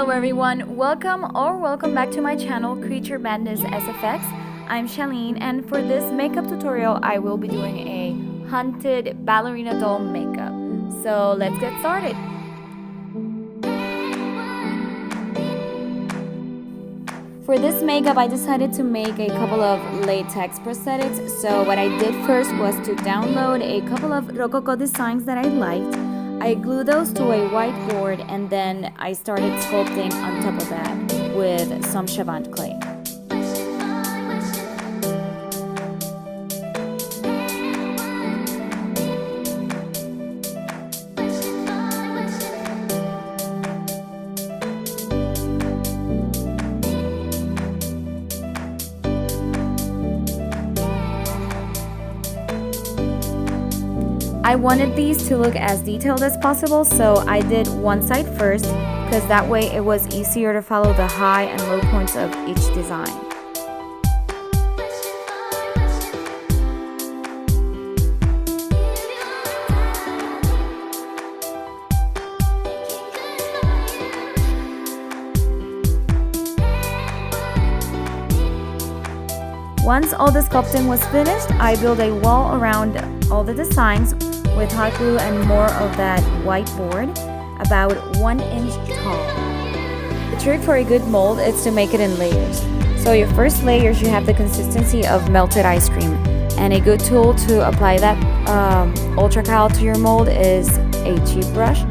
Hello everyone, welcome back to my channel CreatureMadnssSFX. I'm Shalene, and for this makeup tutorial I will be doing a hunted ballerina doll makeup. So let's get started. For this makeup I decided to make a couple of latex prosthetics. So what I did first was to download a couple of Rococo designs that I liked. I glued those to a whiteboard and then I started sculpting on top of that with some Chavant Clay. I wanted these to look as detailed as possible, so I did one side first because that way it was easier to follow the high and low points of each design. Once all the sculpting was finished, I built a wall around all the designs with hot glue and more of that whiteboard, about 1 inch tall. The trick for a good mold is to make it in layers. So your first layer should have the consistency of melted ice cream, and a good tool to apply that Ultracal to your mold is a cheap brush.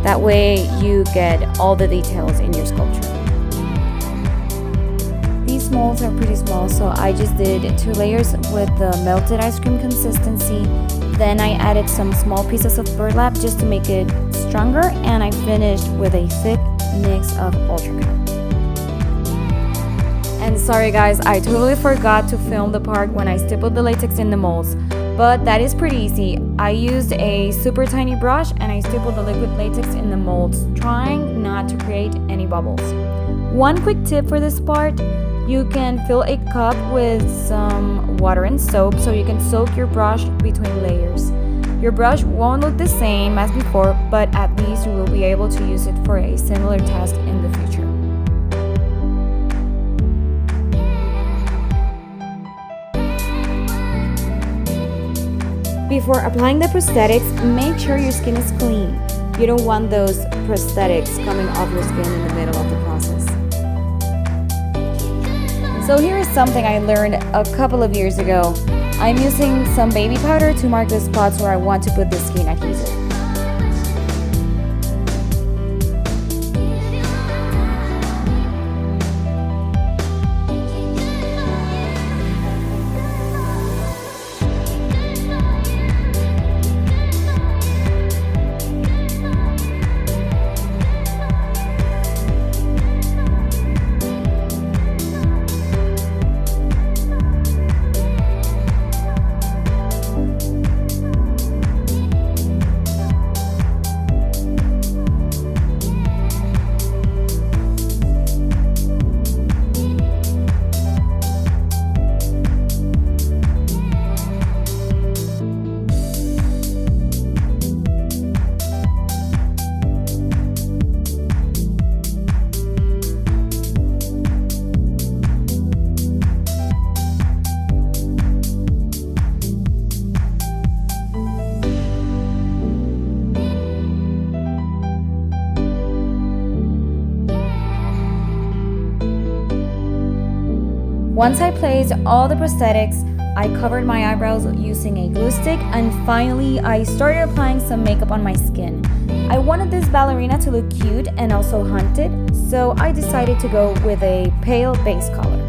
That way you get all the details in your sculpture. These molds are pretty small, so I just did 2 layers with the melted ice cream consistency. Then I added some small pieces of burlap just to make it stronger, and I finished with a thick mix of Ultracal. And sorry guys, I totally forgot to film the part when I stippled the latex in the molds, but that is pretty easy. I used a super tiny brush and I stippled the liquid latex in the molds, trying not to create any bubbles. One quick tip for this part: you can fill a cup with some water and soap so you can soak your brush between layers. Your brush won't look the same as before, but at least you will be able to use it for a similar task in the future. Before applying the prosthetics, make sure your skin is clean. You don't want those prosthetics coming off your skin in the middle of the process. So here is something I learned a couple of years ago. I'm using some baby powder to mark the spots where I want to put the skin adhesive. Once I placed all the prosthetics, I covered my eyebrows using a glue stick, and finally I started applying some makeup on my skin. I wanted this ballerina to look cute and also hunted, so I decided to go with a pale base color.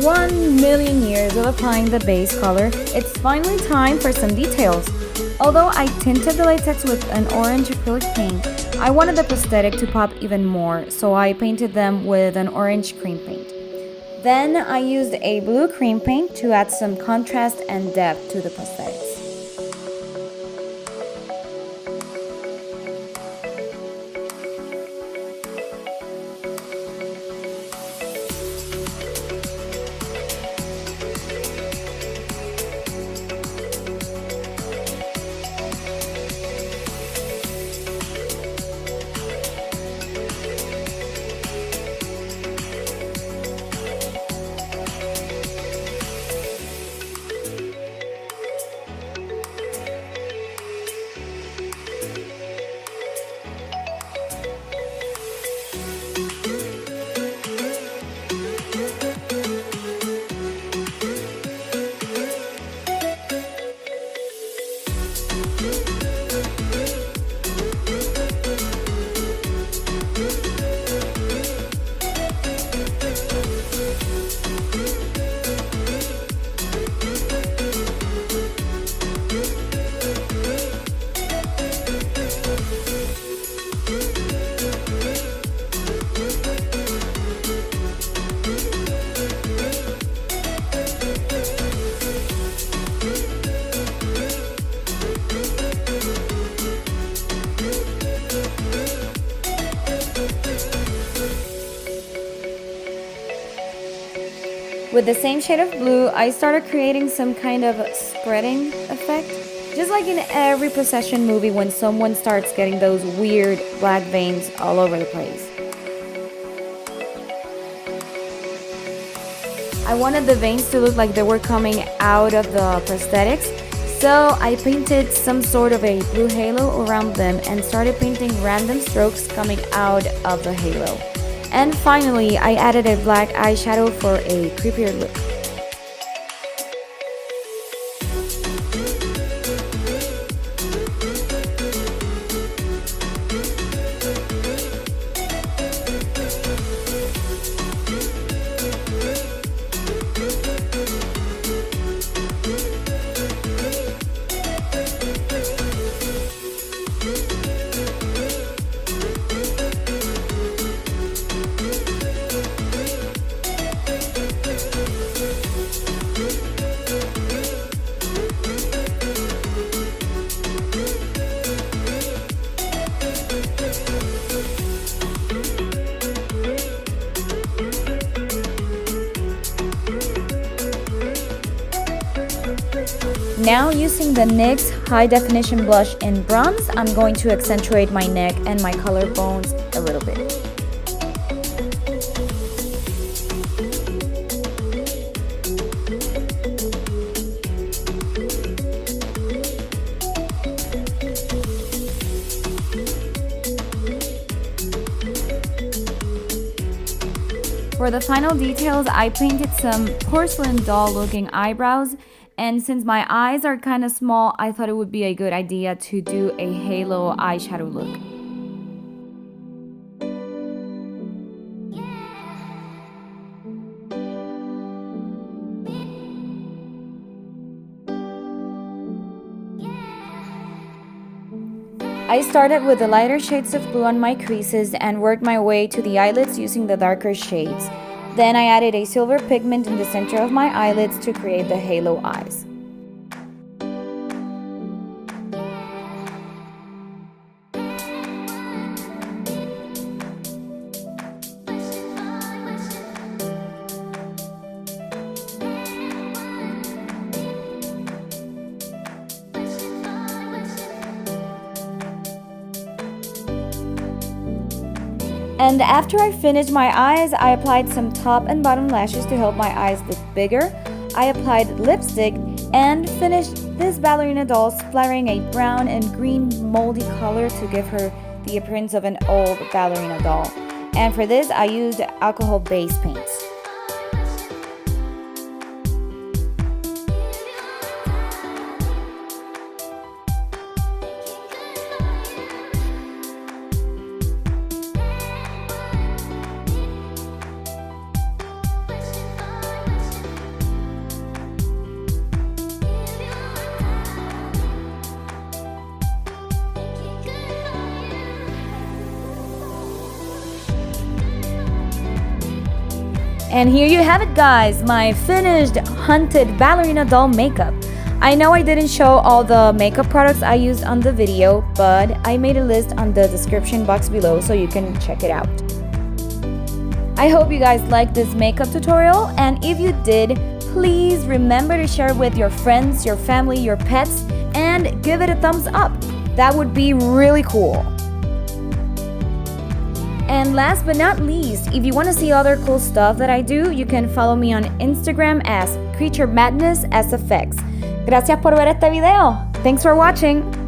1,000,000 years of applying the base color, it's finally time for some details. Although I tinted the latex with an orange acrylic paint, I wanted the prosthetic to pop even more, so I painted them with an orange cream paint. Then I used a blue cream paint to add some contrast and depth to the prosthetics. With the same shade of blue, I started creating some kind of spreading effect. Just like in every possession movie when someone starts getting those weird black veins all over the place. I wanted the veins to look like they were coming out of the prosthetics, so I painted some sort of a blue halo around them and started painting random strokes coming out of the halo. And finally, I added a black eyeshadow for a creepier look. Now using the NYX High Definition Blush in bronze, I'm going to accentuate my neck and my collarbones a little bit. For the final details, I painted some porcelain doll looking eyebrows, and since my eyes are kind of small, I thought it would be a good idea to do a halo eyeshadow look. I started with the lighter shades of blue on my creases and worked my way to the eyelids using the darker shades. Then I added a silver pigment in the center of my eyelids to create the halo eyes. And after I finished my eyes, I applied some top and bottom lashes to help my eyes look bigger. I applied lipstick and finished this ballerina doll splattering a brown and green moldy color to give her the appearance of an old ballerina doll. And for this, I used alcohol base paints. And here you have it, guys, my finished Hunted Ballerina doll makeup. I know I didn't show all the makeup products I used on the video, but I made a list on the description box below so you can check it out. I hope you guys liked this makeup tutorial, and if you did, please remember to share it with your friends, your family, your pets, and give it a thumbs up. That would be really cool. And last but not least, if you want to see other cool stuff that I do, you can follow me on Instagram as CreatureMadnssSFX. Gracias por ver este video. Thanks for watching.